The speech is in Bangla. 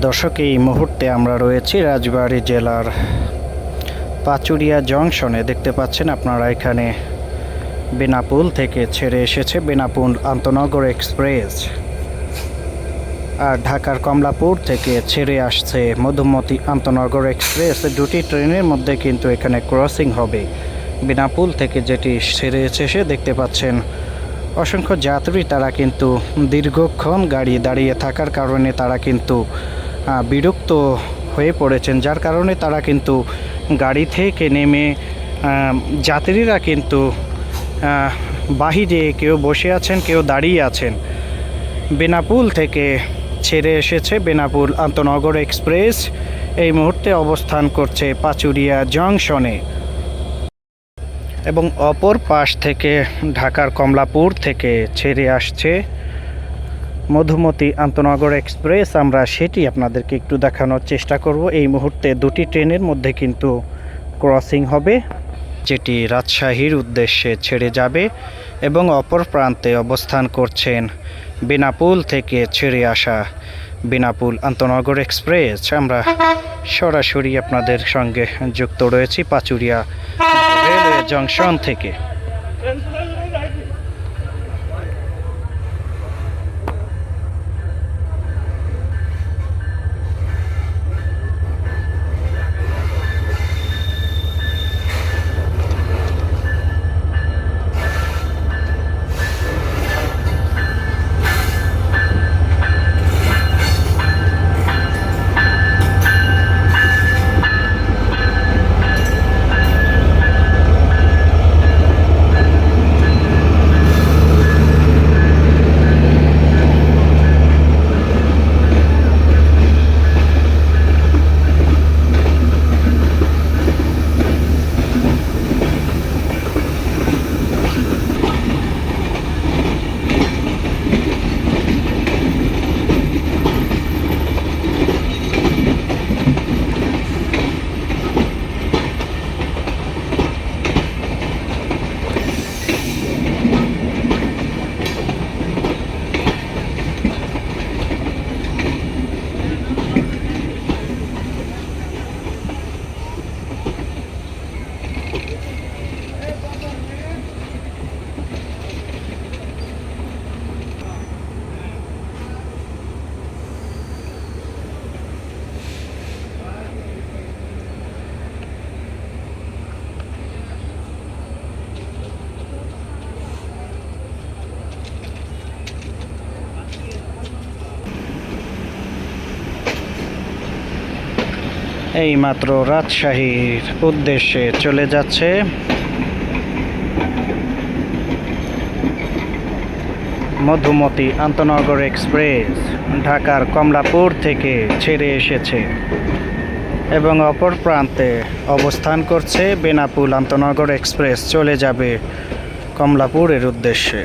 দর্শক, এই মুহূর্তে আমরা রয়েছি রাজবাড়ী জেলার পাচুরিয়া জংশনে। দেখতে পাচ্ছেন আপনারা এখানে বেনাপোল থেকে ছেড়ে এসেছে বেনাপোল আন্তনগর এক্সপ্রেস, আর ঢাকার কমলাপুর থেকে ছেড়ে আসছে মধুমতি আন্তনগর এক্সপ্রেস। দুটি ট্রেনের মধ্যে কিন্তু এখানে ক্রসিং হবে। বেনাপোল থেকে যেটি ছেড়ে এসেছে দেখতে পাচ্ছেন অসংখ্য যাত্রী, তারা কিন্তু দীর্ঘক্ষণ গাড়ি দাঁড়িয়ে থাকার কারণে তারা কিন্তু বিরক্ত হয়ে পড়েছেন, যার কারণে তারা কিন্তু গাড়ি থেকে নেমে যাত্রীরা কিন্তু বাহিরে কেউ বসে আছেন, কেউ দাঁড়িয়ে আছেন। বেনাপোল থেকে ছেড়ে এসেছে বেনাপোল আন্তনগর এক্সপ্রেস, এই মুহূর্তে অবস্থান করছে পাচুরিয়া জংশনে। এবং অপর পাশ থেকে ঢাকার কমলাপুর থেকে ছেড়ে আসছে মধুমতি আন্তনগর এক্সপ্রেস। আমরা সেটি আপনাদেরকে একটু দেখানোর চেষ্টা করব। এই মুহূর্তে দুটি ট্রেনের মধ্যে কিন্তু ক্রসিং হবে, যেটি রাজশাহীর উদ্দেশ্যে ছেড়ে যাবে। এবং অপর প্রান্তে অবস্থান করছেন বেনাপোল থেকে ছেড়ে আসা বেনাপোল আন্তনগর এক্সপ্রেস। আমরা সরাসরি আপনাদের সঙ্গে যুক্ত রয়েছি পাচুরিয়া রেলওয়ে জংশন থেকে। এই মাত্র রাজশাহীর উদ্দেশ্যে চলে যাচ্ছে মধুমতি আন্তনগর এক্সপ্রেস। ঢাকার কমলাপুর থেকে ছেড়ে এসেছে এবং অপর প্রান্তে অবস্থান করছে বেনাপোল আন্তনগর এক্সপ্রেস, চলে যাবে কমলাপুরের উদ্দেশ্যে।